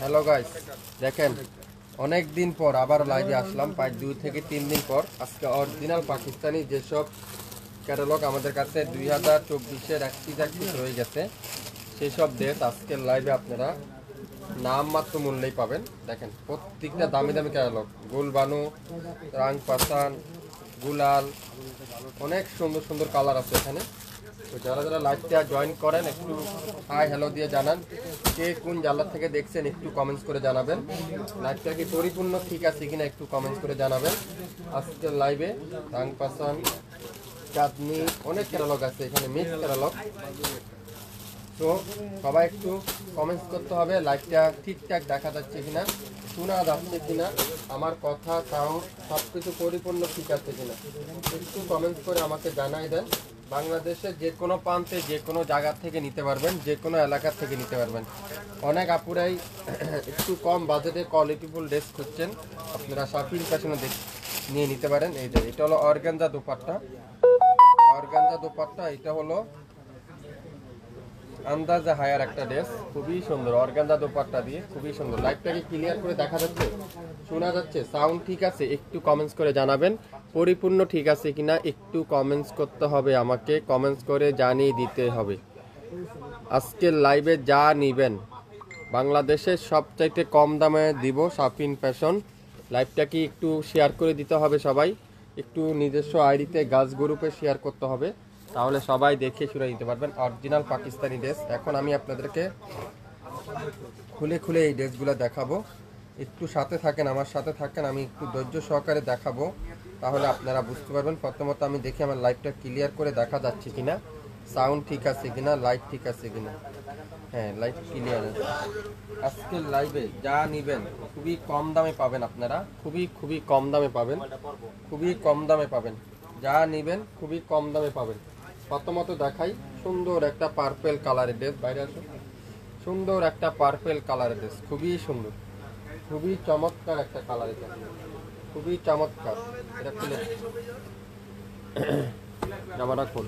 Hello guys, দেখেন অনেক দিন পর আবার লাইভে আসলাম, প্রায় 2 থেকে 3 দিন পর। আজকে অরিজিনাল পাকিস্তানি যেসব ক্যাটালগ আমাদের কাছে 2024-এর একটি রয়ে গেছে, সেসব ড্রেস আজকের লাইভে আপনারা নামমাত্র মূল্যেই পাবেন। দেখেন প্রত্যেকটা দামি দামি ক্যাটালগ, গুলবানু, রাং পাসান, গুলাল, অনেক সুন্দর সুন্দর কালার আছে এখানে। তো যারা যারা লাইভটা জয়েন করেন একটু হাই হ্যালো দিয়ে জানান, কে কোন জায়গা থেকে দেখছেন একটু কমেন্টস করে জানাবেন। লাইভটা কি পরিপূর্ণ ঠিক আছে কিনা একটু কমেন্টস করে জানাবেন। আজকের লাইভে রাং পাসান, চাঁদনি, অনেক ক্যাটালগ আছে এখানে, মিক্স ক্যাটালগ। তো সবাই একটু কমেন্টস করতে হবে লাইভটা ঠিকঠাক দেখা যাচ্ছে কিনা, শোনা যাচ্ছে কিনা, আমার কথা সাউন্ড সব কিছু পরিপূর্ণ ঠিক আছে কিনা একটু কমেন্টস করে আমাকে জানাই দেন। বাংলাদেশের যে কোনো প্রান্তে যে কোনো জায়গা থেকে নিতে পারবেন, যে কোনো এলাকা থেকে নিতে পারবেন। অনেক আপুরাই একটু কম বাজেটে কোয়ালিটিফুল ড্রেস খুঁজছেন, আপনারা শপিং ফ্যাশনে নিয়ে নিতে পারেন। এই যে এটা হলো অর্গানজা দোপাট্টা, অর্গানজা দোপাট্টা। এটা হলো আন্দাজে হায়ার একটা ড্রেস, খুবই সুন্দর অর্গানজা দোপাট্টা দিয়ে, খুবই সুন্দর। লাইভটাকে ক্লিয়ার করে দেখা যাচ্ছে, শোনা যাচ্ছে, সাউন্ড ঠিক আছে একটু কমেন্টস করে জানাবেন। পরিপূর্ণ ঠিক আছে কিনা একটু কমেন্টস করতে হবে, আমাকে কমেন্টস করে জানিয়ে দিতে হবে। আজকের লাইভে যা নিবেন বাংলাদেশের সবচাইতে কম দামে দিব শপিং ফ্যাশন। লাইভটাকে একটু শেয়ার করে দিতে হবে সবাই, একটু নিজস্ব আইডিতে গাছ গ্রুপে শেয়ার করতে হবে, তাহলে সবাই দেখে শুনে নিতে পারবেন অরিজিনাল পাকিস্তানি ড্রেস। এখন আমি আপনাদেরকে খুলে খুলে এই ড্রেসগুলো দেখাবো, একটু সাথে থাকেন, আমার সাথে থাকেন, আমি একটু ধৈর্য সহকারে দেখাবো, তাহলে আপনারা বুঝতে পারবেন। প্রথমত আমি দেখি আমার লাইভটা ক্লিয়ার করে দেখা যাচ্ছে কিনা, সাউন্ড ঠিক আছে কিনা, লাইট ঠিক আছে কিনা। হ্যাঁ, লাইট ক্লিয়ার আছে। আজকের লাইভে যা নিবেন খুবই কম দামে পাবেন, আপনারা খুবই কম দামে পাবেন, খুবই কম দামে পাবেন। যা নিবেন খুবই কম দামে পাবেন। প্রথমত দেখাই সুন্দর একটা পার্পেল কালারের ড্রেস, বাইরে আসো, সুন্দর একটা পার্পেল কালারের ড্রেস, খুবই সুন্দর, খুবই চমৎকার একটা কালার, এটা খুবই চমৎকার। এটা খুলে জামাটা খোল।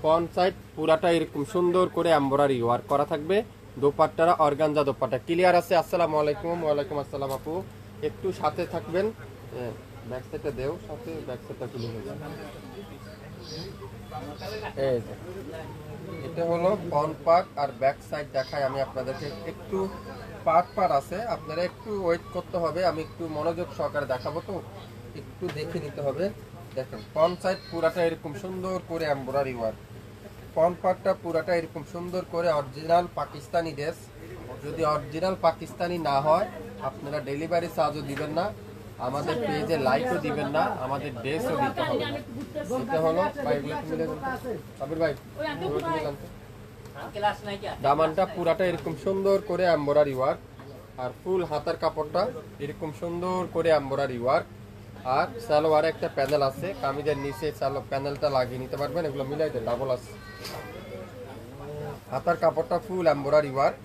ফ্রন্ট সাইড পুরাটা এরকম সুন্দর করে এমব্রয়ডারি ওয়ার্ক করা থাকবে। দোপাট্টারা অর্গানজা দোপাট্টা। ক্লিয়ার আছে? আসসালামু আলাইকুম। ওয়ালাইকুম আসসালাম আপু, একটু সাথে থাকবেন। ব্যাক সাইডটা দেও, সাথে ব্যাক সাইডটা খুলে হয়ে যাবে। এই যে এটা হলো ফ্রন্ট পার্ট আর ব্যাক সাইড দেখাই আমি আপনাদেরকে। একটু পার্ট আছে, আপনারা একটু ওয়েট করতে হবে, আমি একটু মনোযোগ সহকারে দেখাবো, তো একটু দেখে নিতে হবে। দেখেন ফ্রন্ট সাইড পুরাটা এরকম সুন্দর করে এমব্রয়ডারি ওয়ার্ক, ফ্রন্ট পার্টটা পুরাটা এরকম সুন্দর করে অরিজিনাল পাকিস্তানি ড্রেস। যদি অরিজিনাল পাকিস্তানি না হয় আপনারা ডেলিভারি চার্জও দিবেন না, আমাদের পেজে লাইকও দিবেন না, আমাদের ড্রেসও দিতে হবে না। এটা হলো দামানটা পুরাটা এরকম সুন্দর করে এমব্রয়ডারি ওয়ার্ক, আর ফুল হাতার কাপড়টা এরকম সুন্দর করে এমব্রয়ডারি ওয়ার্ক। আর সালোয়ারে একটা প্যানেল আছে, কামিজের নিচে প্যানেলটা লাগিয়ে নিতে পারবেন, এগুলো মিলাই দেন, ডাবল আছে। হাতার কাপড়টা ফুল এমব্রয়ডারি ওয়ার্ক,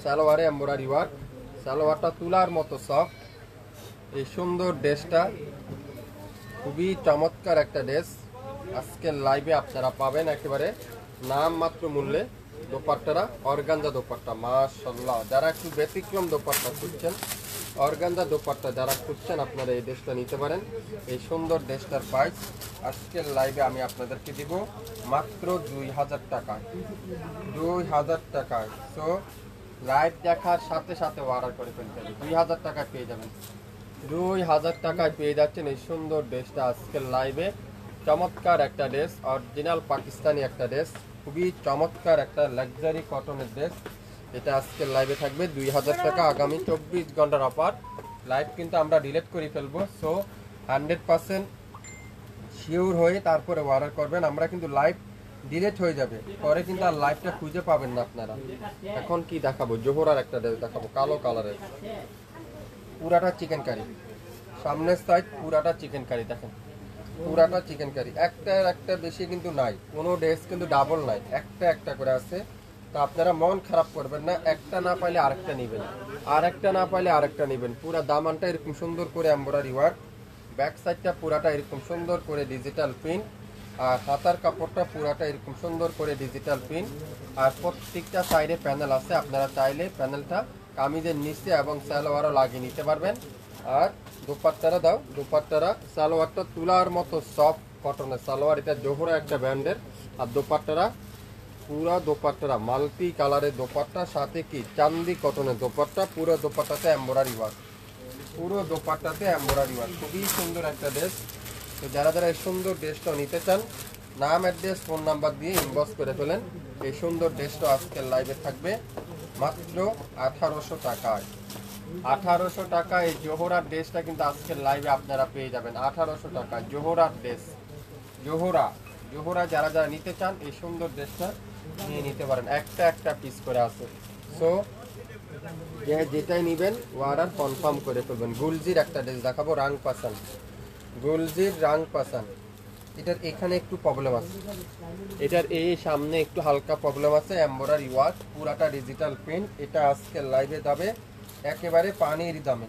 সালোয়ারে এমব্রয়ডারি ওয়ার্ক, সালোয়ারটা তুলার মতো সফট। এই সুন্দর ড্রেসটা খুবই চমৎকার একটা ড্রেস, আজকের লাইভে আপনারা পাবেন একেবারে নামমাত্র মূল্যে। দোপাট্টারা অর্গানজা দোপাট্টা, মাশাআল্লাহ। যারা একটু ব্যতিক্রম দোপাট্টা খুঁজছেন, অর্গানজা দোপাট্টা যারা খুঁজছেন, আপনারা এই ড্রেসটা নিতে পারেন। এই সুন্দর ড্রেসটার প্রাইস আজকের লাইভে আমি আপনাদেরকে দিব মাত্র 2000 টাকায়, 2000 টাকায়। সো লাইভ দেখার সাথে সাথে অর্ডার করে ফেলতে হবে, 2000 টাকায় পেয়ে যাবেন, 2000 টাকায় পেয়ে যাচ্ছেন এই সুন্দর ড্রেসটা আজকের লাইভে। চমৎকার একটা ড্রেস, অরিজিনাল পাকিস্তানি একটা ড্রেস, খুবই চমৎকার একটা লাক্সারি কটনের ড্রেস। এটা আজকের লাইভে থাকবে 2000 টাকা। আগামী 24 ঘন্টার অফার, লাইভ কিন্তু আমরা ডিলিট করে ফেলবো। সো 100% শিওর হয়ে তারপরে অর্ডার করবেন, আমরা কিন্তু লাইভ ডিলিট হয়ে যাবে, পরে কিন্তু আর লাইভটা খুঁজে পাবেন না আপনারা। এখন কি দেখাবো, জোহরার একটা ড্রেস দেখাবো, কালো কালারের, পুরাটা চিকেন কারি, সামনের সাইড পুরাটা চিকেন কারি। দেখেন পুরাটা চিকেন কারি, একটা বেশি কিন্তু নাই, কোনো ড্রেস কিন্তু ডাবল নাই, একটা করে আছে। তো আপনারা মন খারাপ করবেন না, একটা না পাইলে আরেকটা নেবেন, আরেকটা না পাইলে আরেকটা নেবেন। পুরো দামানটা এরকম সুন্দর করে এমব্রয়ডারি ওয়ার্ক, ব্যাক সাইডটা পুরাটা এরকম সুন্দর করে ডিজিটাল প্রিন্ট, আর হাতার কাপড়টা পুরাটা এরকম সুন্দর করে ডিজিটাল প্রিন্ট, আর প্রত্যেকটা সাইডে প্যানেল আছে। আপনারা চাইলে প্যানেলটা কামিজের নিচে এবং সালোয়ারও লাগিয়ে নিতে পারবেন। আর দুপাট্টারা দাও, দুপাট্টারা সালোয়ারটা তুলার মতো সফট কটনের সালোয়ার, এটা জোহরা একটা ব্র্যান্ডের। আর দোপাট্টারা পুরা দোপাট্টারা মাল্টি কালারের দোপাট্টা, সাথে কি চান্দি কটনের দোপাট্টা, পুরো দোপাট্টাতে এমব্রয়ডারি ওয়ার্ক, পুরো দোপাট্টাতে এমব্রয়ডারি ওয়ার্ক, খুবই সুন্দর একটা ড্রেস। তো যারা যারা এই সুন্দর ড্রেসটা নিতে চান, নাম অ্যাড্রেস ফোন নাম্বার দিয়ে ইনবক্স করে ফেলেন। এই সুন্দর ড্রেসটা আজকের লাইভে থাকবে মাত্র 1800 টাকায়। 1800 টাকা এই জোহরার ড্রেসটা কিন্তু আজকের লাইভে আপনারা পেয়ে যাবেন 1800 টাকা জোহরার ড্রেস। জোহরা জোহরা যারা যারা নিতে চান এই সুন্দর ড্রেসটা নিয়ে নিতে পারেন, একটা একটা পিস করে আছে। সো যেটাই নেবেন অর্ডার কনফার্ম করে ফেলবেন। গুলজির একটা ড্রেস দেখাবো, রাং পাসান, গুলজির রাং পাসান। এটার এখানে একটু প্রবলেম আছে, এটার এই সামনে একটু হালকা প্রবলেম আছে, এমব্রয়ডারি ওয়ার্ক, পুরাটা ডিজিটাল প্রিন্ট। এটা আজকে লাইভে যাবে একেবারে পানির দামে।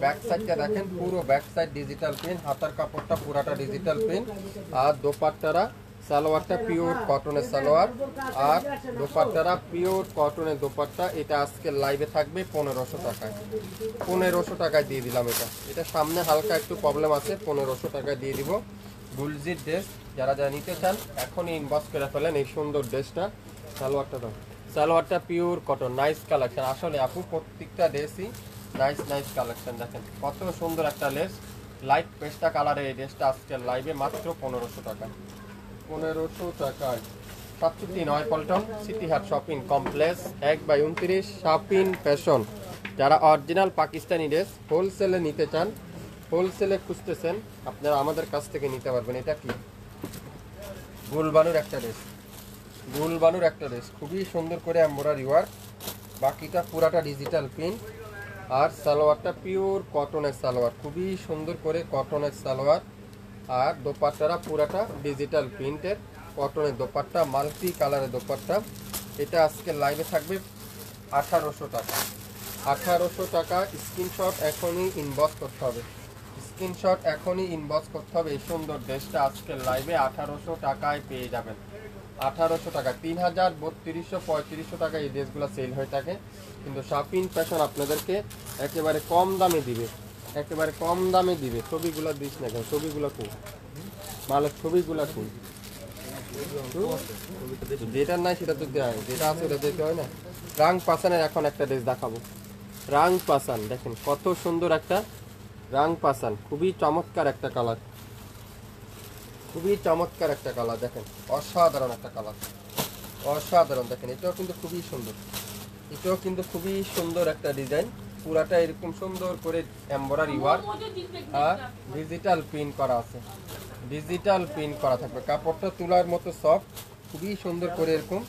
ব্যাক সাইডটা দেখেন, পুরো ব্যাক সাইড ডিজিটাল প্রিন্ট, হাতার কাপড়টা পুরাটা ডিজিটাল প্রিন্ট, আর দোপাট্টারা সালোয়ারটা পিওর কটনের সালোয়ার, আর দোপাট্টারা পিওর কটনের দোপাট্টা। এটা আজকে লাইভে থাকবে 1500 টাকায়। 1500 টাকায় দিয়ে দিলাম। এটা এটা সামনে হালকা একটু প্রবলেম আছে, 1500 টাকায় দিয়ে দিব। গুলজির ড্রেস যারা যারা নিতে চান এখনই ইনবক্স করে ফেলেন এই সুন্দর ড্রেসটা। সালোয়ারটা দাও, সালোয়ারটা পিওর কটন, নাইস কালেকশন। আসলে আপু প্রত্যেকটা ড্রেসই নাইস নাইস কালেকশন। দেখেন কত সুন্দর একটা লেস, লাইট পেস্টা কালারের এই ড্রেসটা আজকের লাইভে মাত্র 1500 টাকা। 1500 টাকায় 703 পল্টন সিটি হাট শপিং কমপ্লেক্স 1/29 শাপিন ফ্যাশন। যারা অরিজিনাল পাকিস্তানি ড্রেস হোলসেলে নিতে চান, হোলসেলে খুঁজতেছেন, আপনারা আমাদের কাছ থেকে নিতে পারবেন। এটা কি গুলবানুর একটা ড্রেস, গুলবানুর একটা ড্রেস, খুবই সুন্দর করে এমব্রয়ডারি ওয়ার্ক, বাকিটা পুরাটা ডিজিটাল প্রিন্ট। আর সালোয়ারটা পিওর কটনের সালোয়ার, খুবই সুন্দর করে কটনের সালোয়ার। আর দোপাট্টারা পুরাটা ডিজিটাল প্রিন্টের কটনের দোপাট্টা, মাল্টি কালারের দোপাট্টা। এটা আজকে লাইভে থাকবে 1800 টাকা। 1800 টাকা। স্ক্রিনশট এখনই ইনবক্স করতে হবে, স্ক্রিনশট এখনই ইনবক্স করতে হবে। এই সুন্দর ড্রেসটা আজকের লাইভে 1800 টাকায় পেয়ে যাবেন। 1800 টাকা, 3000, 3200, 3500 টাকা এই ড্রেসগুলো সেল হয়ে থাকে, কিন্তু শাপিং ফ্যাশন আপনাদেরকে একেবারে কম দামে দিবে, একেবারে কম দামে দিবে। ছবিগুলো দিস না কেন, ছবিগুলো খুব মালের ছবিগুলো খুব, যেটা নাই সেটা তো দেওয়া হয়, যেটা আছে ওটা দিতে হয় না। রাং পাসানের এখন একটা ড্রেস দেখাবো, রাং পাসান। দেখেন কত সুন্দর একটা রাং পাসান, খুবই চমৎকার একটা কালার, খুবই চমৎকার একটা কালার। দেখেন অসাধারণ একটা কালার, অসাধারণ। দেখেন এটাও কিন্তু খুবই সুন্দর, এটাও কিন্তু খুবই সুন্দর একটা ডিজাইন, পুরাটা এরকম সুন্দর করে এমব্রয়ডারি ওয়ার্ক আর ডিজিটাল প্রিন্ট করা আছে, ডিজিটাল প্রিন্ট করা থাকবে। কাপড়টা তুলার মতো সফট, খুবই সুন্দর করে এরকম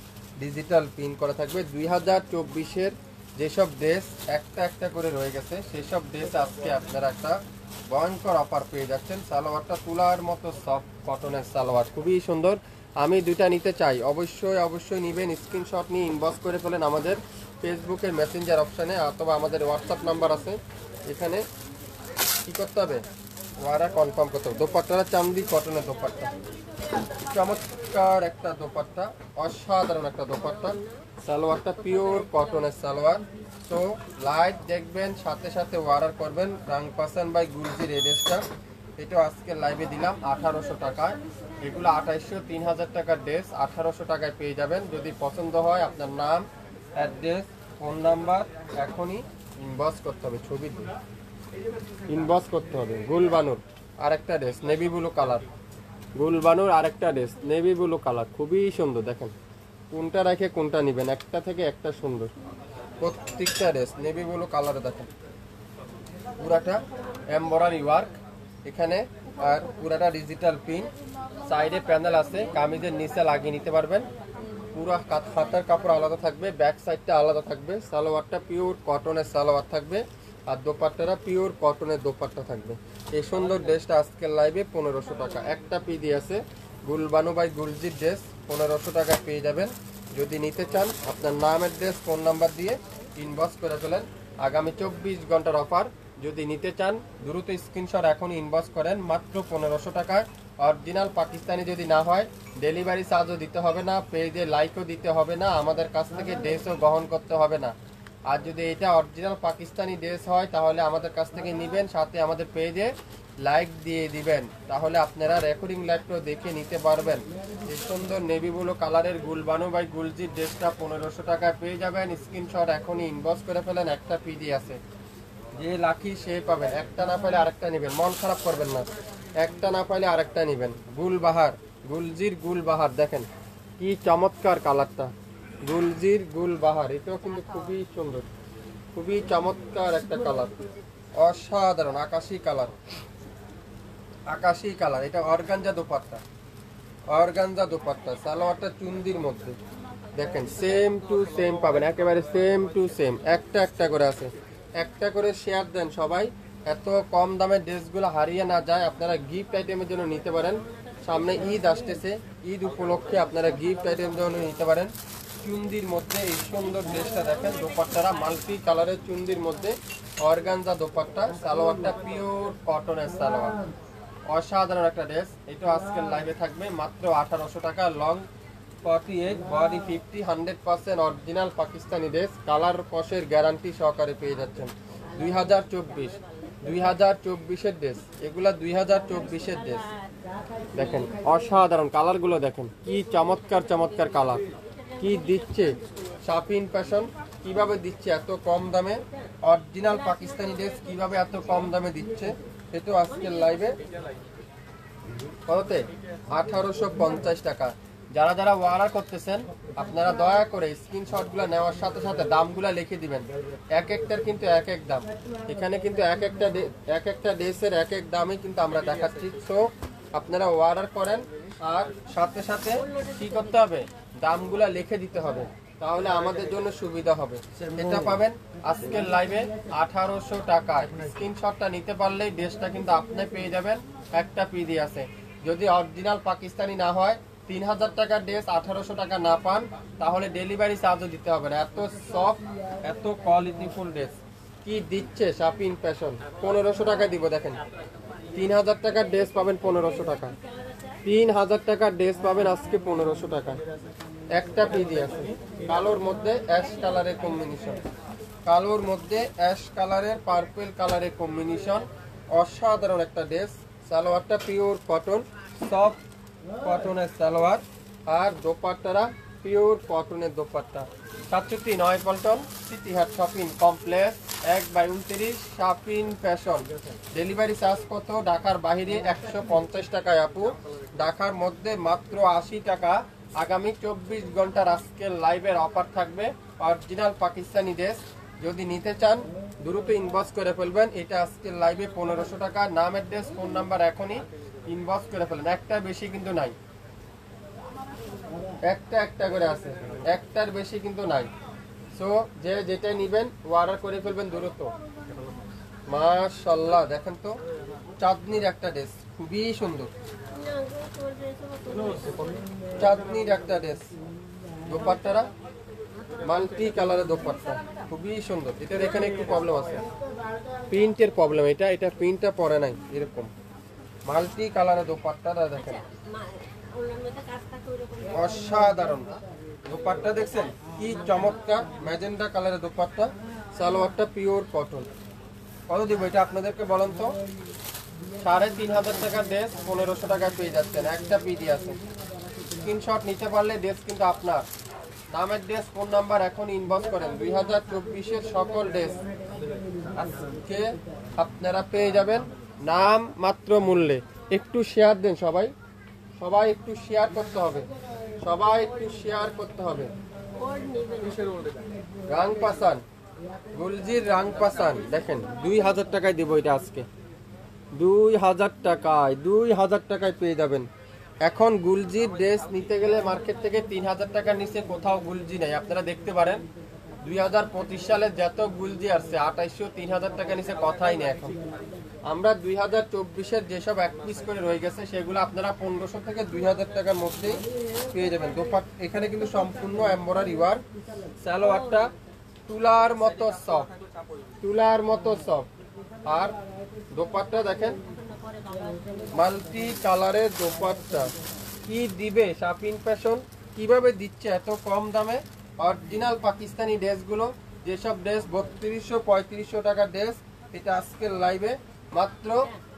ডিজিটাল প্রিন্ট করা থাকবে। 2024-এর যেসব ড্রেস একটা একটা করে রয়ে গেছে সেসব ড্রেস আজকে আপনারা একটা ভয়ঙ্কর অফার পেয়ে যাচ্ছেন। সালোয়ারটা তুলার মতো সফট কটনের সালোয়ার, খুবই সুন্দর। আমি দুইটা নিতে চাই, অবশ্যই অবশ্যই নেবেন। স্ক্রিনশট নিয়ে ইনবক্স করে ফেলেন আমাদের ফেসবুকের মেসেঞ্জার অপশানে, অথবা আমাদের হোয়াটসঅ্যাপ নাম্বার আছে, এখানে কী করতে হবে, ওয়ারা কনফার্ম করতে হবে। দোপাট্টাটা চান্দি কটনের দোপাট্টা, চমৎকার একটা দোপাট্টা, অসাধারণ একটা দোপাট্টা। সালোয়ারটা পিওর কটনের সালোয়ার। তো লাইট দেখবেন, সাথে সাথে অর্ডার করবেন। রাং পাসান বাই গুলজির এই ড্রেসটা, এটা আজকে লাইভে দিলাম 1800 টাকায়। এগুলো 2800, 3000 টাকার ড্রেস 1800 টাকায় পেয়ে যাবেন। যদি পছন্দ হয় আপনার নাম, অ্যাড্রেস, ফোন নাম্বার এখনই ইনবক্স করতে হবে, ছবি দিয়ে ইনবক্স করতে হবে। গুলবানুর আরেকটা ড্রেস, নেভি ব্লু কালার, গুলবানুর আরেকটা ড্রেস নেভি ব্লু কালার, খুবই সুন্দর। দেখেন কোনটা রেখে কোনটা নেবেন, একটা থেকে একটা সুন্দর প্রত্যেকটা ড্রেস নেভি ব্লু কালারে। দেখেন পুরাটা এমব্রয়ডারি ওয়ার্ক এখানে, আর পুরাটা ডিজিটাল প্রিন্ট। সাইডে প্যানেল আছে, কামিজের নিচে লাগিয়ে নিতে পারবেন। পুরো হাতার কাপড় আলাদা থাকবে, ব্যাক সাইডটা আলাদা থাকবে। সালোয়ারটা পিওর কটনের সালোয়ার থাকবে, আর দোপাট্টাটা পিওর কটনের দোপাট্টা থাকবে। এই সুন্দর ড্রেসটা আজকের লাইভে 1500 টাকা। একটা পিডি আছে গুলবানু বাই গুলজির ড্রেস, 1500 টাকায় পেয়ে যাবেন। যদি নিতে চান আপনার নাম, অ্যাড্রেস, ফোন নাম্বার দিয়ে ইনবক্স করে ফেলেন। আগামী 24 ঘন্টার অফার। যদি নিতে চান দ্রুত স্ক্রিনশট এখনই ইনবক্স করেন, মাত্র 1500 টাকায়। অরিজিনাল পাকিস্তানি যদি না হয় ডেলিভারি চার্জও দিতে হবে না, পেজে লাইকও দিতে হবে না, আমাদের কাছ থেকে ড্রেসও গ্রহণ করতে হবে না। আর যদি এটা অরিজিনাল পাকিস্তানি ড্রেস হয় তাহলে আমাদের কাছ থেকে নেবেন, সাথে আমাদের পেজে লাইক দিয়ে দিবেন, তাহলে আপনারা রেকর্ডিং লাইভটাও দেখে নিতে পারবেন। এই সুন্দর নেভি ব্লু কালারের গুলবানু বাই গুলজির ড্রেসটা 1500 টাকায় পেয়ে যাবেন। স্ক্রিনশট এখনই ইনবক্স করে ফেলেন, একটা পিডি আছে, যে লাকি সে পাবেন। একটা না পাইলে আরেকটা নেবেন, মন খারাপ করবেন না, একটা না পাইলে আরেকটা নেবেন। গুলবাহার, গুলজির গুলবাহার, দেখেন কি চমৎকার কালারটা, গুলজির গুলবাহার, এটাও কিন্তু খুবই সুন্দর, খুবই চমৎকার একটা কালার, অসাধারণ আকাশী কালার, আকাশী কালার। এটা অর্গানজা দোপাট্টা, অর্গানজা দোপাট্টা, সালোয়ারটা চুন্দির মধ্যে, দেখেন সেম টু সেম পাবেন, একেবারে সেম টু সেম। একটা একটা করে আছে, একটা করে শেয়ার দেন সবাই, এত কম দামের ড্রেসগুলো হারিয়ে না যায়। আপনারা গিফট আইটেমের জন্য নিতে পারেন, সামনে ঈদ আসতেছে, ঈদ উপলক্ষে আপনারা গিফট আইটেমের জন্য নিতে পারেন। চুন্দির মধ্যে এই সুন্দর ড্রেসটা দেখেন, দোপাট্টারা মাল্টি কালারের চুন্দির মধ্যে অর্গানজা দোপাট্টা, সালোয়ারটা পিওর কটনের সালোয়ার, অসাধারণ একটা ড্রেস। এটা আজকের লাইভে থাকবে মাত্র 1800 টাকা। Long 48, body 50, 100% original Pakistani dress, colour কসের গ্যারান্টি সহকারে পেয়ে যাচ্ছেন। 2024-এর ড্রেস, এগুলা 2024-এর ড্রেস। দেখেন অসাধারণ কালারগুলো, দেখেন কি চমৎকার চমৎকার কালার, কি দিচ্ছে শাপিন ফ্যাশন, কিভাবে দিচ্ছে এত কম দামে অরিজিনাল পাকিস্তানি ড্রেস, কিভাবে এত কম দামে দিচ্ছে। এটা আজকের লাইভে কততে? 1850 টাকা। যারা যারা অর্ডার করতেছেন আপনারা দয়া করে স্ক্রিনশটগুলো নেওয়ার সাথে সাথে দামগুলো লিখে দিবেন, এক একটার কিন্তু এক এক দাম, এখানে কিন্তু এক একটা ড্রেসের এক এক দামে কিন্তু আমরা দেখাচ্ছি। সো আপনারা অর্ডার করেন আর সাথে সাথে কি করতে হবে, দামগুলা লিখে দিতে হবে, তাহলে আমাদের জন্য সুবিধা হবে। এটা পাবেন আজকের লাইভে 1800 টাকায়। স্ক্রিনশটটা নিতে পারলেই ড্রেসটা কিন্তু আপনি পেয়ে যাবেন, একটা পিডি আছে। যদি অরিজিনাল পাকিস্তানি না হয় 3000 টাকার ড্রেস 1800 টাকা না পান তাহলে ডেলিভারি চার্জও দিতে হবে না। এত সফট, এত কোয়ালিটিফুল ড্রেস কি দিচ্ছে শাপিন ফ্যাশন। 1500 টাকা দিব, দেখেন 3000 টাকার ড্রেস পাবেন 1500 টাকা, 3000 টাকার ড্রেস পাবেন আজকে 1500 টাকা। একটা পিডি আছে কালোর মধ্যে অ্যাশ কালারের কম্বিনেশন, কালোর মধ্যে অ্যাশ কালারের পার্পল কালারের কম্বিনেশন, অসাধারণ একটা ড্রেস। সালোয়ারটা পিওর কটন, সফট কটনের সালোয়ার, আর দোপাট্টারা পিওর কটনের dupatta. 709 Paltan City Heart shopping complex 1/29 শাপিন fashion. Delivery charge কত? ঢাকার বাইরে 150 টাকায় আপু, ঢাকার মধ্যে মাত্র 80 টাকা। আগামী 24 ঘন্টার আজকের লাইভের অফার থাকবে অরিজিনাল পাকিস্তানি ড্রেস। যদি নিতে চান দ্রুত ইনবক্স করে ফেলবেন। এটা আজকের লাইভে 1500 টাকা। নাম, অ্যাড্রেস, ফোন নাম্বার এখনই ইনবক্স করে ফেলেন, একটা বেশি কিন্তু নাই, একটা একটা করে আছে, একটার বেশি কিন্তু নাই। সো যে যেটা নিবেন অর্ডার করে ফেলবেন দ্রুত। মাশাআল্লাহ, দেখেন তো চাঁদনির একটা ড্রেস, খুবই সুন্দর চাঁদনির একটা ড্রেস, দোপাট্টারা মাল্টি কালারের দোপাট্টা, খুবই সুন্দর। এটার এখানে একটু প্রবলেম আছে, প্রিন্টের প্রবলেম, এটা প্রিন্টটা পরে নাই, এরকম মাল্টি কালারের দোপাট্টাটা দেখেন, অসাধারণ দোপাট্টা। দেখছেন কি চমৎকার ম্যাজেন্ডা কালারের দোপাট্টা, সালোয়ারটা পিওর কটন। কত দিব এটা আপনাদেরকে বলেন তো? 3500 টাকার ড্রেস 1500 টাকা পেয়ে যাচ্ছেন, একটা পিডি আছে। স্ক্রিনশট নিতে পারলে ড্রেস কিন্তু আপনার। নামের ড্রেস, ফোন নাম্বার এখন ইনবক্স করেন। 2024-এর সকল ড্রেস আজকে আপনারা পেয়ে যাবেন নাম মাত্র মূল্যে। একটু শেয়ার দেন সবাই, সবাই একটু শেয়ার করতে হবে, সবাই একটু শেয়ার করতে হবে। রাং পাসান, গুলজির রাং পাসান, দেখেন 2000 টাকায় দিব এটা আজকে, 2000 টাকায়, 2000 টাকায় পেয়ে যাবেন। এখন গুলজির ড্রেস নিতে গেলে মার্কেট থেকে 3000 টাকার নিচে কোথাও গুলজি নেই, আপনারা দেখতে পারেন। 2025 সালে যত গুলজি আসছে 2800 3000 টাকা নিচে কথাই নেই এখন। আমরা 2024-এর যেসব এক পিস করে রয়ে গেছে সেগুলো আপনারা 1500 থেকে 2000 টাকার মধ্যেই পেয়ে যাবেন। এখানে কিন্তু সম্পূর্ণ এমব্রয়ডারি ওয়ার্ক, সালোয়ারটা তুলার মতো সফট, তুলার মতো সফট। আর দোপাট্টা দেখেন মাল্টি কালারের দোপাট্টা কি দিবে শাপিন ফ্যাশন, কিভাবে দিচ্ছে এত কম দামে অরিজিনাল পাকিস্তানি ড্রেসগুলো। যেসব ড্রেস 3200-3500 টাকার ড্রেস, এটা আজকের লাইভে মাত্র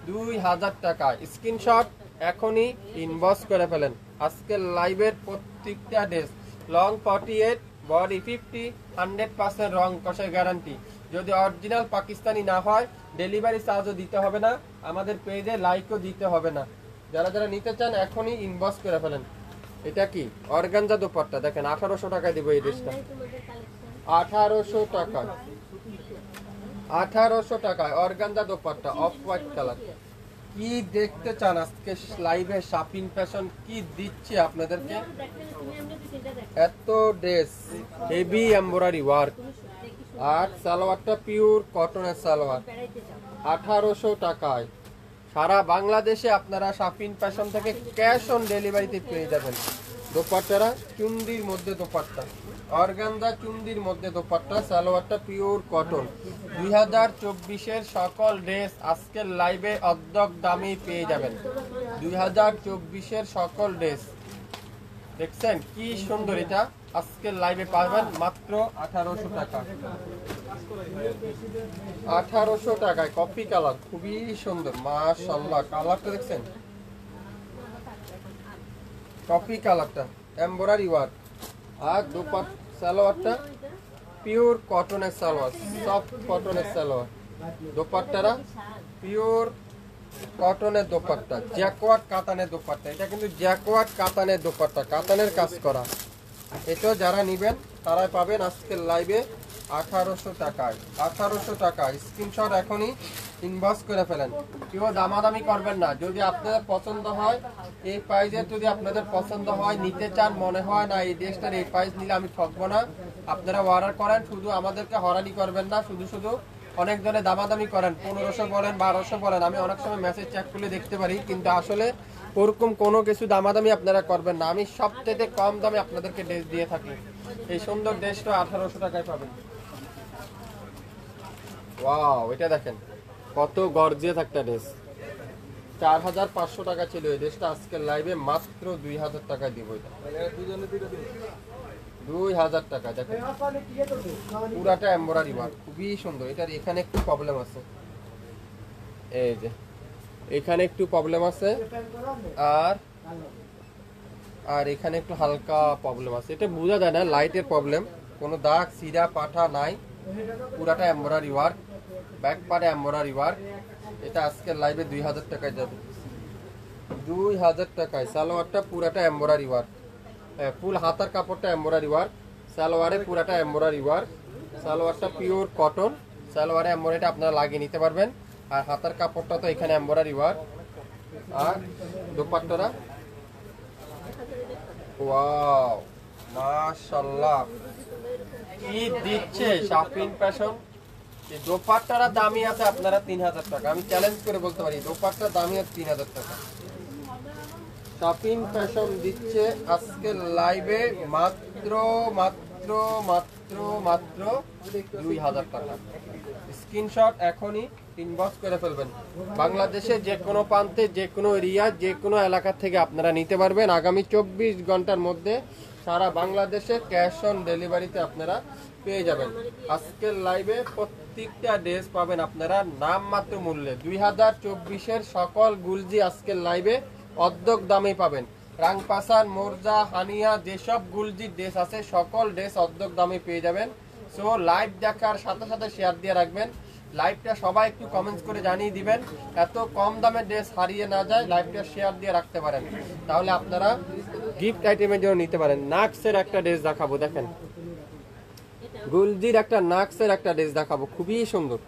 2000 টাকায়। স্ক্রিনশট এখনই ইনবক্স করে ফেলেন। আজকের লাইভের প্রত্যেকটা ড্রেস লং 48, বডি 50, 100% রং কষায় গ্যারান্টি। যদি অরিজিনাল পাকিস্তানি না হয় ডেলিভারি চার্জও দিতে হবে না, আমাদের পেজে লাইকও দিতে হবে না। যারা যারা নিতে চান এখনই ইনবক্স করে ফেলেন। এটা কি অর্গানজা দোপাট্টা দেখেন 1800 টাকায় দিব এই ড্রেসটা। 1800 টাকা, 1800 টাকায় organza dupatta off white colour. কি দেখতে চান আজকে লাইভে শাপিন ফ্যাশন কি দিচ্ছে আপনাদেরকে? এত ড্রেস হেভি এমব্রয়ডারি ওয়ার্ক, আর সালোয়ারটা পিওর কটনের সালোয়ার 1800 টাকায়। সারা বাংলাদেশে আপনারা শাপিন ফ্যাশন থেকে ক্যাশ অন ডেলিভারিতে পেয়ে যাবেন। দোপাট্টারা চুন্ডির মধ্যে দোপাট্টা, অর্গানজা চুন্ডির মধ্যে দোপাট্টা, সালোয়ারটা পিওর কটন। 2024-এর সকল ড্রেস আজকের লাইভে অর্ধেক দামে পেয়ে যাবেন। 2024-এর সকল ড্রেস দেখছেন কি সুন্দর, এটা আজকের লাইভে পাবেন মাত্র 1800 টাকা। 1800 টাকায় কফি কালার খুবই সুন্দর, মাশাআল্লাহ। কালারটা দেখছেন কফি কালারটা এমব্রয়ডারি ওয়ার্ক। আর সালোয়ারটা পিওর কটনের সালোয়ার, সফট কটনের সালোয়ার। দোপাট্টারা পিওর কটনের দোপাট্টা, জ্যাকওয়ার্ড কাতানের দোপাট্টা। এটা কিন্তু জ্যাকওয়ার্ড কাতানের দোপাট্টা, কাতানের কাজ করা। এটা যারা নেবেন তারাই পাবেন আজকের লাইভে 1800 টাকায়। 1800 টাকায় স্ক্রিনশট এখনই ইনবক্স করে ফেলেন। কেউ দামাদামি করবেন না। যদি আপনাদের পছন্দ হয় এই প্রাইজে, যদি আপনাদের পছন্দ হয় নিতে চান, মনে হয় না এই ড্রেসটার এই প্রাইস নিলে আমি ঠকবো না, আপনারা অর্ডার করেন। শুধু আমাদেরকে হরানি করবেন না, শুধু শুধু অনেক জনে দামাদামি করেন, 1500 বলেন 1200 বলেন। আমি অনেক সময় মেসেজ চেক করলে দেখতে পারি, কিন্তু আসলে ওরকম কোনো কিছু দামাদামি আপনারা করবেন না। আমি সবথেকে কম দামে আপনাদেরকে ড্রেস দিয়ে থাকি। এই সুন্দর ড্রেসটা 1800 টাকায় পাবেন। ওয়াও, এটা দেখেন কত গর্জিয়াস একটা ড্রেস। 4500 টাকা ছিল এই ড্রেসটা, আজকের লাইভে মাত্র 2000 টাকায় দিব। এটা 2000 টাকা। দেখেন পুরাটা এমব্রয়ডারি ওয়ার্ক, খুবই সুন্দর। এটার এখানে একটু প্রবলেম আছে, এই যে এখানে একটু প্রবলেম আছে, আর এখানে একটু হালকা প্রবলেম আছে। এটা বোঝা যায় না, লাইটের প্রবলেম। কোনো দাগ সিরা পাঠা নাই, পুরাটা এমব্রয়ডারি ওয়ার্ক, ব্যাক পার্টে এমব্রয়ডারি ওয়ার্ক। এটা আজকের লাইভে 2000 টাকায় যাবে। 2000 টাকায় সালোয়ারটা পুরাটা এমব্রয়ডারি ওয়ার্ক, ফুল হাতার কাপড়টা এমব্রয়ডারি ওয়ার্ক, সালোয়ারে পুরাটা এমব্রয়ডারি ওয়ার্ক। সালোয়ারটা পিওর কটন, সালোয়ারে এমব্রয়ডারিটা আপনারা লাগিয়ে নিতে পারবেন। আর হাতার কাপড়টা তো এখানে এমব্রয়ডারি ওয়ার্ক। আর দোপাট্টারা ওয়াও মাশাআল্লাহ, কি দিচ্ছে শাপিন ফ্যাশন। এই দোপাট্টারা দামি আছে আপনারা 3000 টাকা। আমি চ্যালেঞ্জ করে বলতে পারি দোপাট্টার দামি আছে 3000 টাকা। শাপিন ফ্যাশন দিচ্ছে আজকে লাইভে মাত্র মাত্র মাত্র মাত্র 2000 টাকা। স্ক্রিনশট এখনই ইনবক্স করে ফেলবেন। বাংলাদেশে যে কোনো প্রান্তে, যে কোনো এরিয়া, যে কোনো এলাকা থেকে আপনারা নিতে পারবেন। আগামী 24 ঘন্টার মধ্যে সারা বাংলাদেশে ক্যাশ অন ডেলিভারিতে আপনারা পেয়ে যাবেন। আজকের লাইভে প্রত্যেকটা ড্রেস পাবেন আপনারা নামমাত্র মূল্যে। 2024-এর সকল গুলজি আজকের লাইভে অর্ধেক দামে পাবেন। রাংপাসার, মোরজা, হানিয়া যেসব গুলজির ড্রেস আছে সকল ড্রেস অর্ধেক দামে পেয়ে যাবেন। সো লাইভ দেখার সাথে সাথে শেয়ার দিয়ে রাখবেন। লাইভটা সবাই একটু কমেন্টস করে জানিয়ে দিবেন, এত কম দামে ড্রেস হারিয়ে না যায়। লাইভটা শেয়ার দিয়ে রাখতে পারেন, তাহলে আপনারা গিফট আইটেমের জন্য নিতে পারেন। নাক্সের একটা ড্রেস দেখাবো, দেখেন গুলজির একটা নাক্সের একটা ড্রেস দেখাবো, খুবই সুন্দর।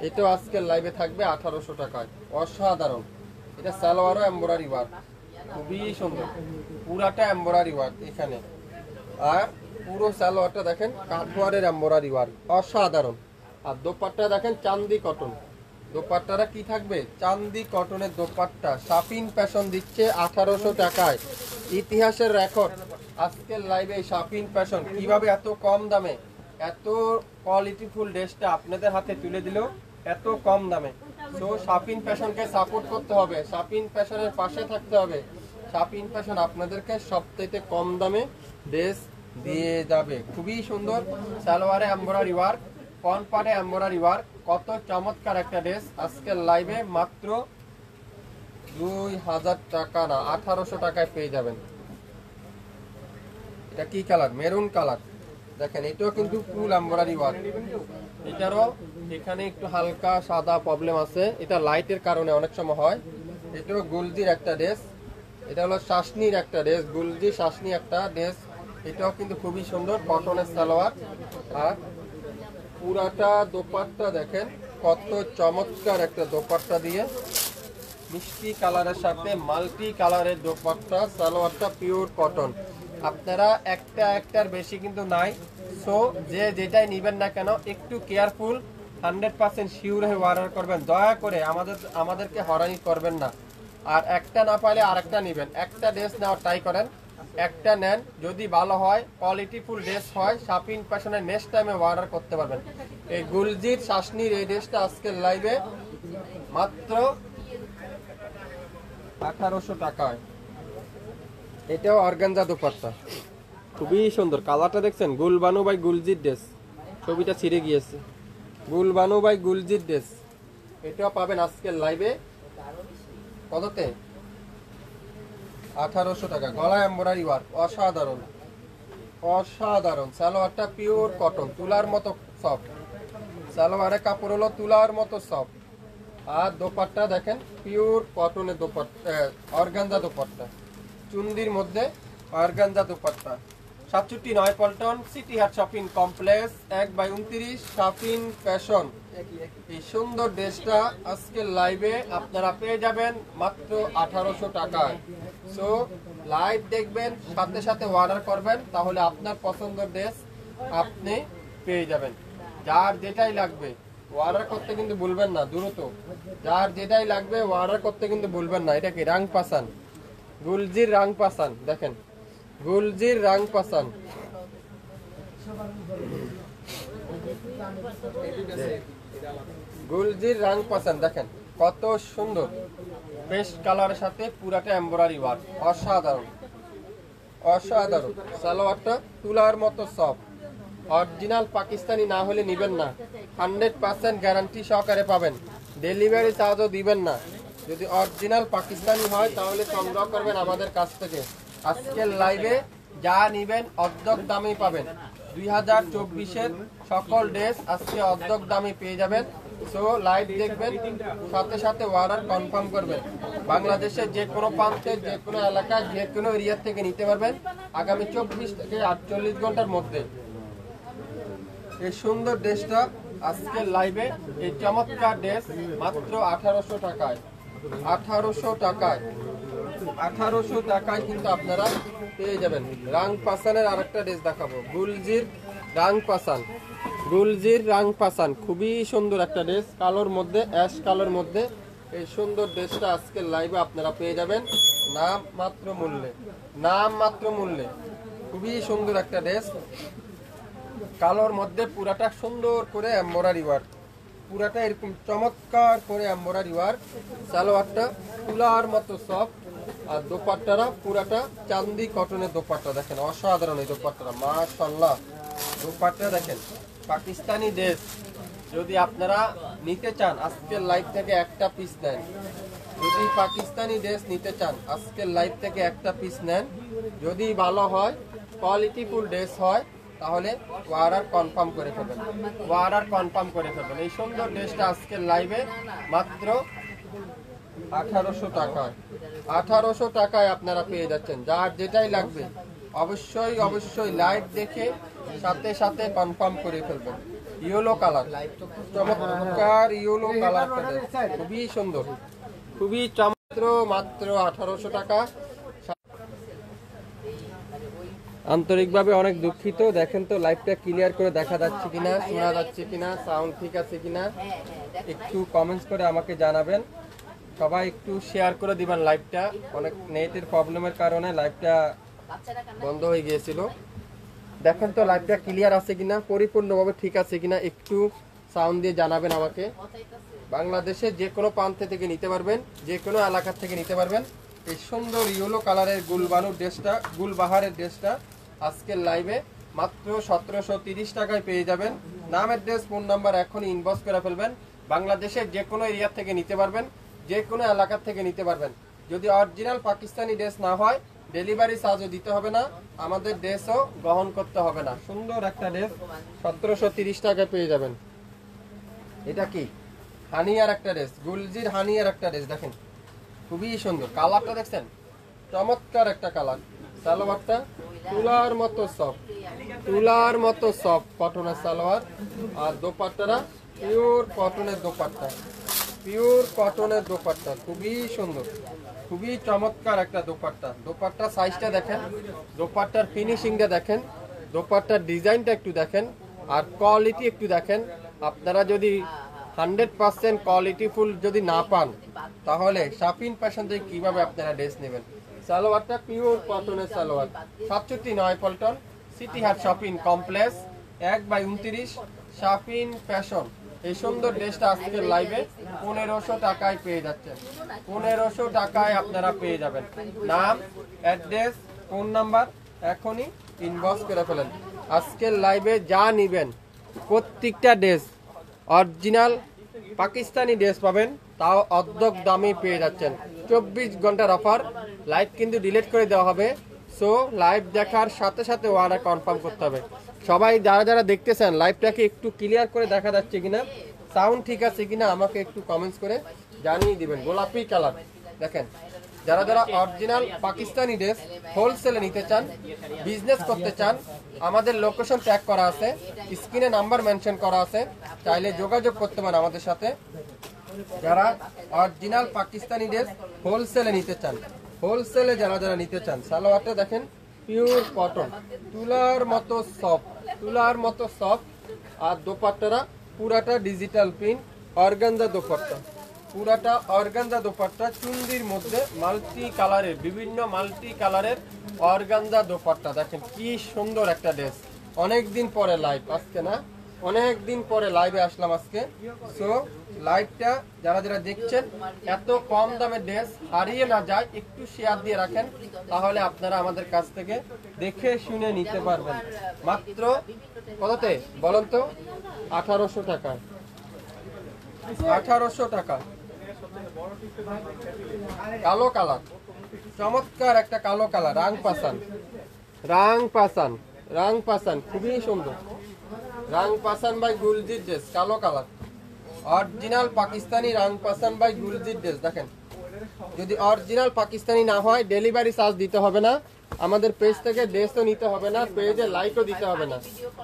এটাও আজকের লাইভে থাকবে 1800 টাকায়, অসাধারণ। এটা সালোয়ারও এমব্রয়ডারি ওয়ার্ক, খুবই সুন্দর, পুরাটা এমব্রয়ডারি ওয়ার্ক এখানে। আর পুরো সালোয়ারটা দেখেন কাঠওয়ারের এমব্রয়ডারি ওয়ার্ক, অসাধারণ। আর দোপাট্টা দেখেন চান্দি কটন, দোপাট্টাটা কি থাকবে? চান্দি কটনের দোপাট্টা। শাফিন ফ্যাশন দিচ্ছে 1800 টাকায়, ইতিহাসের রেকর্ড। আজকের লাইভে শাফিন ফ্যাশন কিভাবে এত কম দামে এত কোয়ালিটিফুল ড্রেসটা আপনাদের হাতে তুলে দিল এত কম দামে। সো শাফিন ফ্যাশনকে সাপোর্ট করতে হবে, শাফিন ফ্যাশনের পাশে থাকতে হবে। শাফিন ফ্যাশন আপনাদেরকে সবথেকে কম দামে ড্রেস দিয়ে যাবে। খুবই সুন্দর সালোয়ারে এমব্রয়ডারি ওয়ার্ক, ফ্রন্ট পার্টে এমব্রয়ডারি ওয়ার্ক, কত চমৎকার একটা ড্রেস। আজকের লাইভে মাত্র 2000 টাকা না 1800 টাকায় পেয়ে যাবেন। এটা কি কালার? Maroon colour. দেখেন এটাও কিন্তু ফুল এমব্রয়ডারি ওয়ার্ক, এটারও এখানে একটু হালকা সাদা প্রবলেম আছে, এটা লাইটের কারণে অনেক সময় হয়। এটাও গুলজির একটা ড্রেস, এটা হলো শাসনির একটা ড্রেস, গুলজি শাসনি একটা ড্রেস। এটাও কিন্তু খুবই সুন্দর কটনের সালোয়ার। আর পুরাটা দোপাট্টা দেখেন কত চমৎকার একটা দোপাট্টা দিয়ে মিষ্টি কালারের সাথে মাল্টি কালারের দোপাট্টা, সালোয়ারটা পিওর কটন। আপনারা একটার বেশি কিন্তু নাই। সো যে যেটাই নেবেন না কেন একটু কেয়ারফুল, 100% শিওর হয়ে অর্ডার করবেন। দয়া করে আমাদেরকে হয়রানি করবেন না। আর একটা না পাইলে আরেকটা নেবেন, একটা ড্রেস নেওয়ার ট্রাই করেন, একটা নেন, যদি ভালো হয় কোয়ালিটিফুল ড্রেস হয় শাফিন ফ্যাশনের নেক্সট টাইমে অর্ডার করতে পারবেন। এই গুলজির শাসনির এই ড্রেসটা আজকের লাইভে মাত্র 1800 টাকায়। এটাও অর্গানজা দোপাট্টা, খুবই সুন্দর। কালারটা দেখছেন? গুলবানু বাই গুলজির ড্রেস, ছবিটা ছিঁড়ে গিয়েছে। গুলবানু বাই গুলজির ড্রেস, এটাও পাবেন আজকের লাইভে কততে? 1800 টাকা। গলা এমব্রয়ডারি ওয়ার্ক, অসাধারণ অসাধারণ। সালোয়ারটা পিওর কটন, তুলার মতো সফট। সালোয়ারের কাপড় হলো তুলার মতো সফট। আর দোপাট্টা দেখেন পিওর কটনের দোপাট্টা, অর্গানজা দোপাট্টা, চুন্দির মধ্যে অর্গানজা দোপাট্টা। 67 পল্টন সিটি হাট শপিং কমপ্লেক্স 1/29 শাফিন ফ্যাশন। এই সুন্দর ড্রেসটা আজকের লাইভে আপনারা পেয়ে যাবেন মাত্র 1800 টাকায়। সো লাইভ দেখবেন, সাথে সাথে অর্ডার করবেন, তাহলে আপনার পছন্দের ড্রেস আপনি পেয়ে যাবেন। যার যেটাই লাগবে অর্ডার করতে কিন্তু ভুলবেন না, দ্রুত যার যেটাই লাগবে অর্ডার করতে কিন্তু ভুলবেন না। এটা কি? রাং পাসান, গুলজির রাং পাসান। দেখেন গুলজির রাং পাসান, গুলজির রাং পাসান দেখেন কত সুন্দর। পেস্ট কালারের সাথে পুরাটা এমব্রয়ডারি ওয়ার্ক, অসাধারণ অসাধারণ। সালোয়ারটা তুলার মতো সফট। অরিজিনাল পাকিস্তানি না হলে নিবেন না, 100% গ্যারান্টি সহকারে পাবেন। ডেলিভারি চার্জও দিবেন না। যদি অরিজিনাল পাকিস্তানি হয় তাহলে সংগ্রহ করবেন আমাদের কাছ থেকে। আজকের লাইভে যা নিবেন অর্ধেক দামেই পাবেন। 2024-এর সকল ড্রেস আজকে অর্ধেক দামে পেয়ে যাবেন। সো লাইভ দেখবেন, সাথে সাথে অর্ডার কনফার্ম করবেন। বাংলাদেশের যে কোনো প্রান্তে, যে কোনো এলাকায়, যে কোনো এরিয়া থেকে নিতে পারবেন আগামী 24 থেকে 48 ঘন্টার মধ্যে। এই সুন্দর ড্রেসটা আজকের লাইভে, এই চমৎকার ড্রেস মাত্র 1800 টাকায়। 1800 টাকায়, 1800 টাকায় কিন্তু আপনারা পেয়ে যাবেন। রাং পাসানের আরেকটা ড্রেস দেখাবো, গুলজির রাং পাসান। গুলজির রাং পাসান খুবই সুন্দর একটা ড্রেস, কালোর মধ্যে, অ্যাশ কালোর মধ্যে। এই সুন্দর ড্রেসটা আজকের লাইভে আপনারা পেয়ে যাবেন নাম মাত্র মূল্যে, নাম মাত্র মূল্যে। খুবই সুন্দর একটা ড্রেস, কালোর মধ্যে পুরাটা সুন্দর করে এমব্রয়ডারি ওয়ার্ক, পুরাটা এরকম চমৎকার করে এমব্রয়ডারি ওয়ার্ক। সালোয়ারটা তুলার মতো সফট। আর দোপাট্টারা পুরাটা চান্দি কটনের দোপাট্টা। দেখেন অসাধারণ এই দোপাট্টাটা, মাশাআল্লাহ। দোপাট্টা দেখেন, পাকিস্তানি ড্রেস যদি আপনারা নিতে চান আজকের লাইভ থেকে একটা পিস নেন। যদি পাকিস্তানি ড্রেস নিতে চান আজকের লাইভ থেকে একটা পিস নেন। যদি ভালো হয়, কোয়ালিটিফুল ড্রেস হয়, তাহলে অর্ডার কনফার্ম করে ফেলবেন, অর্ডার কনফার্ম করে ফেলবেন। এই সুন্দর ড্রেসটা আজকের লাইভে মাত্র 1800 টাকায়। 1800 টাকায় আপনারা পেয়ে যাচ্ছেন। যার যেটাই লাগবে অবশ্যই অবশ্যই লাইভ দেখে সাথে সাথে কনফার্ম করে ফেলবেন। ইয়েলো কালার, চমৎকার ইয়েলো কালার, খুবই সুন্দর, খুবই চমৎকার। মাত্র 1800 টাকা। আন্তরিকভাবে অনেক দুঃখিত। দেখেন তো লাইভটা ক্লিয়ার করে দেখা যাচ্ছে কিনা, শোনা যাচ্ছে কিনা, সাউন্ড ঠিক আছে কিনা একটু কমেন্টস করে আমাকে জানাবেন। সবাই একটু শেয়ার করে দিবেন লাইভটা। অনেক নেটের প্রবলেমের কারণে লাইভটা বন্ধ হয়ে গিয়েছিল। দেখেন তো লাইভটা ক্লিয়ার আছে কিনা, পরিপূর্ণভাবে ঠিক আছে কিনা একটু সাউন্ড দিয়ে জানাবেন আমাকে। বাংলাদেশে যে কোনো প্রান্ত থেকে নিতে পারবেন, যে কোনো এলাকা থেকে নিতে পারবেন। এই সুন্দর ইয়েলো কালারের গুলবানুর ড্রেসটা, গুলবাহারের ড্রেসটা আজকের লাইভে মাত্র 1730 টাকায় পেয়ে যাবেন। নাম অ্যাড্রেস ফোন নাম্বার এখনই ইনবক্স করে ফেলবেন। বাংলাদেশের যে কোনো এরিয়া থেকে নিতে পারবেন, যে কোনো এলাকার থেকে নিতে পারবেন। যদি অরিজিনাল পাকিস্তানি ড্রেস না হয় ডেলিভারি চার্জও দিতে হবে না, আমাদের ড্রেসও গ্রহণ করতে হবে না। সুন্দর একটা ড্রেস 1730 টাকায় পেয়ে যাবেন। এটা কি হানিয়ার একটা ড্রেস, গুলজির হানিয়ার একটা ড্রেস। দেখেন খুবই সুন্দর কালারটা, দেখছেন চমৎকার একটা কালার। সালোয়ারটা তুলার মতো সফট, তুলার মতো সফট কটনের সালোয়ার। আর দোপাট্টারা পিওর কটনের দোপাট্টা, পিওর কটনের দোপাট্টা, খুবই সুন্দর, খুবই চমৎকার একটা দোপাট্টা। দোপাট্টার সাইজটা দেখেন, দোপাট্টার ফিনিশিংটা দেখেন, দোপাট্টার ডিজাইনটা একটু দেখেন, আর কোয়ালিটি একটু দেখেন। আপনারা যদি 100% কোয়ালিটিফুল যদি না পান তাহলে শাপিন ফ্যাশন থেকে কিভাবে আপনারা ড্রেস নেবেন। সালোয়ারটা পিওর কটনের সালোয়ার। 67 পল্টন সিটি হাট শপিং কমপ্লেক্স 1/29 শাপিন ফ্যাশন। এই সুন্দর ড্রেসটা আজকের লাইভে 1500 টাকায় পেয়ে যাচ্ছেন। 1500 টাকায় আপনারা পেয়ে যাবেন। নাম, অ্যাড্রেস, ফোন নাম্বার এখনই ইনবক্স করে ফেলেন। আজকের লাইভে যা নিবেন প্রত্যেকটা ড্রেস অরিজিনাল পাকিস্তানি ড্রেস পাবেন, তাও অর্ধেক দামে পেয়ে যাচ্ছেন। 24 ঘন্টার অফার। লাইভ কিন্তু ডিলিট করে দেওয়া হবে, সো লাইভ দেখার সাথে সাথে অর্ডার কনফার্ম করতে হবে। সবাই যারা যারা দেখতেছেন লাইভটাকে একটু ক্লিয়ার করে দেখা যাচ্ছে কিনা, সাউন্ড ঠিক আছে কিনা আমাকে একটু কমেন্টস করে জানিয়ে দিবেন। গোলাপি কালার দেখেন। যারা যারা অরিজিনাল পাকিস্তানি ড্রেস হোলসেলে নিতে চান, বিজনেস করতে চান, আমাদের লোকেশন ট্যাগ করা আছে, স্ক্রিনে নাম্বার মেনশন করা আছে, চাইলে যোগাযোগ করতে পারেন আমাদের সাথে। যারা অরিজিনাল পাকিস্তানি ড্রেস হোলসেলে নিতে চান, হোলসেলে যারা যারা নিতে চান, সালোয়ারটা দেখেন পিওর কটন, তুলার মতো সফট, তুলার মতো সফট। আর দোপাট্টারা পুরাটা ডিজিটাল প্রিন্ট অর্গানজা দোপাট্টা, পুরাটা অর্গানজা দোপাট্টা, চুন্ডির মধ্যে মাল্টি কালারের, বিভিন্ন মাল্টি কালারের অর্গানজা দোপাট্টা। দেখেন কি সুন্দর একটা ড্রেস। অনেক দিন পরে লাইভ, আজকে না অনেক দিন পরে লাইভে আসলাম আজকে। সো লাইভটা যারা যারা দেখছেন, এত কম দামের ড্রেস হারিয়ে না যায় একটু শেয়ার দিয়ে রাখেন, তাহলে আপনারা আমাদের কাছ থেকে দেখে শুনে নিতে পারবেন। মাত্র কততে বলেন তো? 1800 টাকা, 1800 টাকা। কালো কালার, চমৎকার একটা কালো কালার, রাং পাসান, রাং পাসান, রাং পাসান, খুবই সুন্দর। রাং পাসান বাই গুলজির ড্রেস, কালো colour, original Pakistani Rang Pasan by গুলজির ড্রেস। দেখেন যদি অরিজিনাল পাকিস্তানি না হয় ডেলিভারি চার্জ দিতে হবে না, আমাদের পেজ থেকে ড্রেসও নিতে হবে না, পেজে লাইকও দিতে হবে না।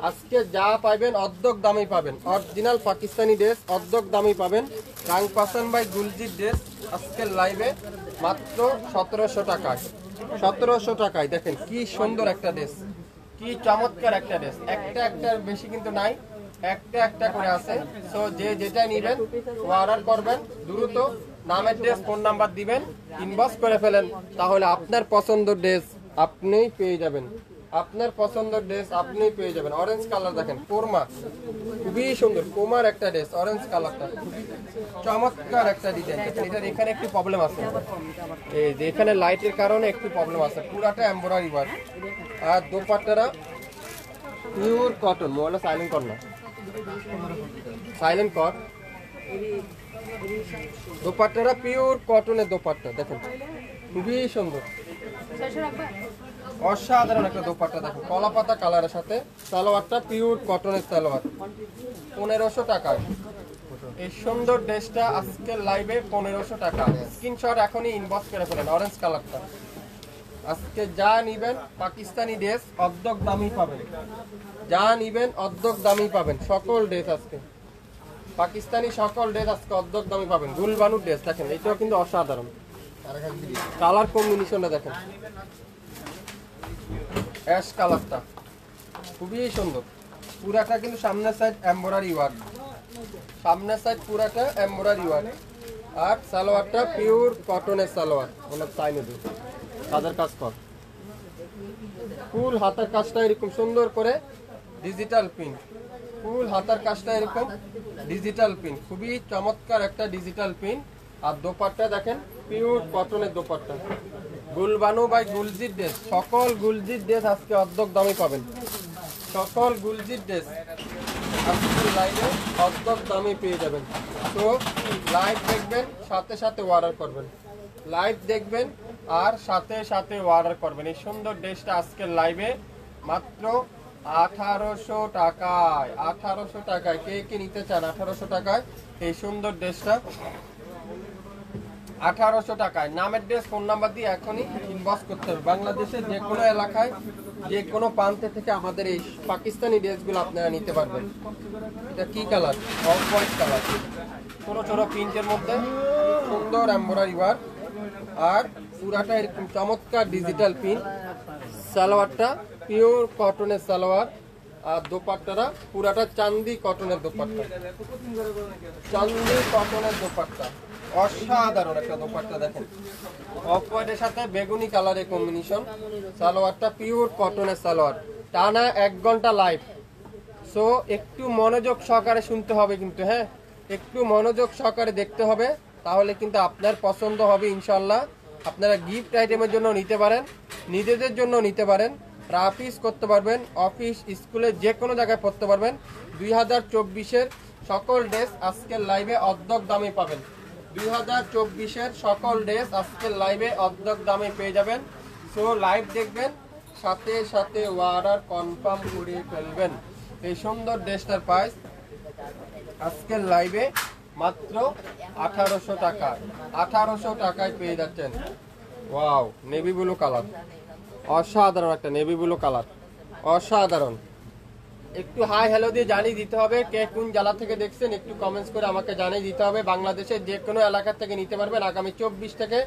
আজকে যা পাবেন অর্ধেক দামেই পাবেন। অরিজিনাল পাকিস্তানি ড্রেস অর্ধেক দামেই পাবেন। রাং পাসান বাই গুলজির ড্রেস আজকের লাইভে মাত্র 1700 টাকায়, 1700 টাকায়। দেখেন কি সুন্দর একটা ড্রেস, কি চমৎকার একটা ড্রেস। একটা একটার বেশি কিন্তু নাই, একটা একটা করে আছে। সো যে যেটা নেবেন অর্ডার করবেন, দ্রুত নাম, অ্যাড্রেস, ফোন নাম্বার দিবেন, ইনবক্স করে ফেলেন, তাহলে আপনার পছন্দের ড্রেস আপনিই পেয়ে যাবেন। আপনার পছন্দের ড্রেস আপনিই পেয়ে যাবেন। অরেঞ্জ কালার দেখেন, কোরমা, খুবই সুন্দর কোমার একটা ড্রেস। অরেঞ্জ কালারটা চমৎকার একটা ডিজাইন। এটার এখানে একটু প্রবলেম আছে, এই যে এখানে লাইটের কারণে একটু প্রবলেম আছে। পুরাটা এমব্রয়ডারি ওয়ার্ক। আর দোপাট্টারা পিওর কটন। মোবাইলটা সাইলেন্ট কর না, সাইলেন্ট কর। দোপাট্টারা পিওর কটনের দোপাট্টা দেখেন, খুবই সুন্দর, অসাধারণ একটা দোপাট্টা। দেখেন কলা পাতা কালারের সাথে সালোয়ারটা পিওর কটনের সালোয়ার। 1500 টাকায় এই সুন্দর ড্রেসটা আজকের লাইভে 1500 টাকা। স্ক্রিনশট এখনই ইনবক্স করে ফেলেন। অরেঞ্জ কালারটা আজকে যা নিবেন পাকিস্তানি ড্রেস অর্ধেক দামই পাবেন, যা নিবেন অর্ধেক দামই পাবেন। সকল ড্রেস আজকে পাকিস্তানি, সকল ড্রেস আজকে অর্ধেক দামই পাবেন। গুলবানুর ড্রেস দেখেন, এটাও কিন্তু অসাধারণ। কালার কম্বিনেশনটা দেখেন, অ্যাশ কালারটা খুবই সুন্দর। পুরাটা কিন্তু সামনের সাইড এমব্রয়ডারি ওয়ার্ক, সামনের সাইড পুরাটা এমব্রয়ডারি ওয়ার্ক। আর সালোয়ারটা পিওর কটনের সালোয়ার, অনেক চাইনে দিই তাদের কাজ কর। ফুল হাতার কাজটা এরকম সুন্দর করে ডিজিটাল প্রিন্ট, ফুল হাতার কাজটা এরকম ডিজিটাল প্রিন্ট, খুবই চমৎকার একটা ডিজিটাল প্রিন্ট। আর দোপাট্টা দেখেন পিওর কটনের দোপাট্টা। গুলবানু বাই গুলজির ড্রেস, সকল গুলজির ড্রেস আজকে অর্ধেক দামে পাবেন। সকল গুলজির ড্রেস আজকে লাইভে অর্ধেক দামে পেয়ে যাবেন। তো লাইভ দেখবেন, সাথে সাথে অর্ডার করবেন। লাইভ দেখবেন আর সাথে সাথে অর্ডার করবেন। এই সুন্দর ড্রেসটা আজকের লাইভে মাত্র 1800 টাকায়। 1800 টাকায় কে কে নিতে চান? 1800 টাকায় এই সুন্দর ড্রেসটা 1800 টাকায়। নামের ড্রেস, ফোন নাম্বার দিয়ে এখনই ইনবক্স করতে হবে। বাংলাদেশের যে কোনো এলাকায় যে কোনো প্রান্তে থেকে আমাদের এই পাকিস্তানি ড্রেসগুলো আপনারা নিতে পারবেন। এটা কি কালার? অফ হোয়াইট কালার, ছোট ছোট প্রিন্টের মধ্যে সুন্দর এমব্রয়ডারি ওয়ার্ক। আর পুরাটা এরকম চমৎকার ডিজিটাল প্রিন্ট। সালোয়ারটা পিওর কটনের সালোয়ার। আর দোপাট্টাটা পুরাটা চান্দি কটনের দোপাট্টা, চান্দি কটনের দোপাট্টা। অসাধারণ একটা দোপাট্টা দেখেন, অফ হোয়াইটের সাথে বেগুনি কালারের কম্বিনেশন। সালোয়ারটা পিওর কটনের সালোয়ার। টানা 1 ঘন্টা লাইভ। সো একটু মনোযোগ সহকারে শুনতে হবে কিন্তু, হ্যাঁ একটু মনোযোগ সহকারে দেখতে হবে, তাহলে কিন্তু আপনার পছন্দ হবে ইনশাল্লাহ। আপনারা গিফট আইটেমের জন্য নিতে পারেন, নিজেদের জন্য নিতে পারেন, রাফিস করতে পারবেন, অফিস স্কুলে যে কোনো জায়গায় পড়তে পারবেন। 2024-এর সকল ড্রেস আজকের লাইভে অর্ধেক দামে পাবেন। 2024-এর সকল ড্রেস আজকের লাইভে অর্ধেক দামে পেয়ে যাবেন। সো লাইভ দেখবেন, সাথে সাথে অর্ডার কনফার্ম করে ফেলবেন। এই সুন্দর ড্রেসটার প্রাইস আজকের লাইভে মাত্র 1800 টাকা। 1800 টাকায় পেয়ে যাচ্ছেন। ওয়াও, নেভি ব্লু কালার, অসাধারণ একটা নেভি ব্লু কালার, অসাধারণ। একটু হাই হ্যালো দিয়ে জানিয়ে দিতে হবে কে কোন জেলা থেকে দেখছেন, একটু কমেন্টস করে আমাকে জানিয়ে দিতে হবে। বাংলাদেশের যে কোনো এলাকা থেকে নিতে পারবেন আগামী 24 থেকে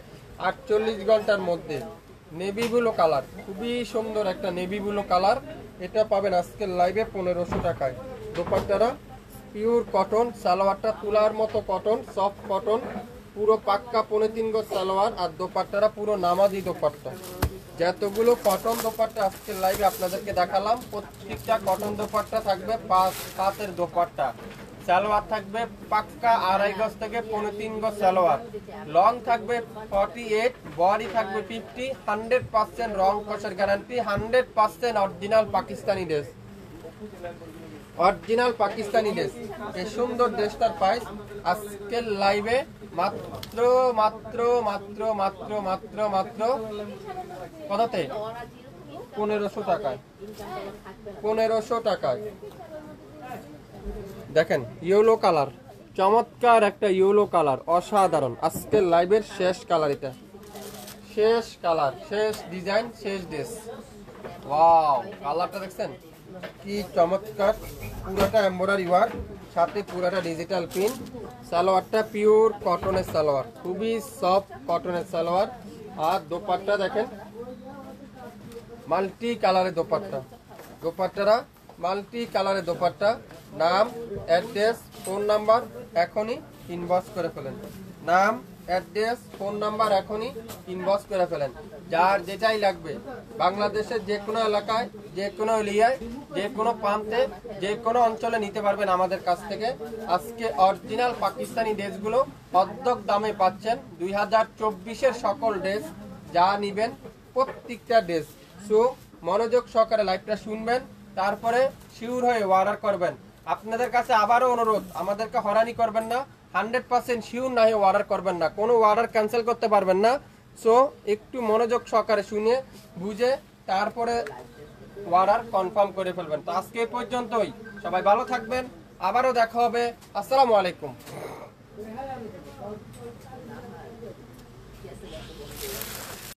48 ঘন্টার মধ্যে। নেভি ব্লু কালার, খুবই সুন্দর একটা নেভি ব্লু কালার। এটা পাবেন আজকের লাইভে 1500 টাকায়। দোপাট্টাটা পিওর কটন, সালোয়ারটা তুলার মতো কটন, সফট কটন, পুরো পাক্কা 3.5 গজ সালোয়ার। আর দোপাট্টাটা পুরো নামাজি দোপাট্টা। যতগুলো কটন দোপাট্টা আজকের লাইভে আপনাদেরকে দেখালাম, প্রত্যেকটা কটন দোপাট্টা থাকবে 5 হাতের দোপাট্টা। সালোয়ার থাকবে পাক্কা 2.5 গজ থেকে 3.5 গজ সালোয়ার। লং থাকবে 48, বডি থাকবে 50। 100% রং কষের guarantee, 100% original Pakistani dress, original Pakistani dress. এই সুন্দর ড্রেসটার প্রাইস আজকের লাইভে মাত্র মাত্র মাত্র মাত্র মাত্র মাত্র কততে? 1500 টাকায়। 1500 টাকায়। দেখেন ইয়েলো কালার, চমৎকার একটা ইয়েলো কালার, অসাধারণ। আজকের লাইভের শেষ কালার, এটা শেষ কালার, শেষ ডিজাইন, শেষ ড্রেস। ওয়াও, কালারটা দেখছেন কি চমৎকার। পুরোটা এমব্রয়ডারি ওয়ার্ক, সাথে পুরোটা ডিজিটাল প্রিন্ট। সালোয়ারটা পিওর কটনের সালোয়ার, খুবই সফট কটনের সালোয়ার। আর দোপাট্টা দেখেন মাল্টি কালারের দোপাট্টা। দোপাট্টারা মাল্টি কালারের দোপাট্টা। নাম, অ্যাড্রেস, ফোন নাম্বার এখনই ইনবক্স করে ফেলেন। নাম, অ্যাড্রেস, ফোন নাম্বার এখনই ইনবক্স করে ফেলেন। যার যেটাই লাগবে বাংলাদেশের যে কোনো এলাকায়, যে কোনো এরিয়ায়, যে কোনো প্রান্তে, যে কোনো অঞ্চলে নিতে পারবেন আমাদের কাছ থেকে। আজকে অরিজিনাল পাকিস্তানি ড্রেসগুলো অর্ধেক দামে পাচ্ছেন। 2024-এর সকল ড্রেস যা নিবেন প্রত্যেকটা ড্রেস। সো মনোযোগ সহকারে লাইভটা শুনবেন, তারপরে শিওর হয়ে অর্ডার করবেন। আপনাদের কাছে আবারও অনুরোধ, আমাদেরকে হয়রানি করবেন না। 100% শিওর না হয়ে অর্ডার করবেন না, কোনো অর্ডার ক্যান্সেল করতে পারবেন না। সো একটু মনোযোগ সহকারে শুনে বুঝে তারপরে অর্ডার কনফার্ম করে ফেলবেন। তো আজকে এই পর্যন্তই, সবাই ভালো থাকবেন, আবারও দেখা হবে। আসসালামু আলাইকুম।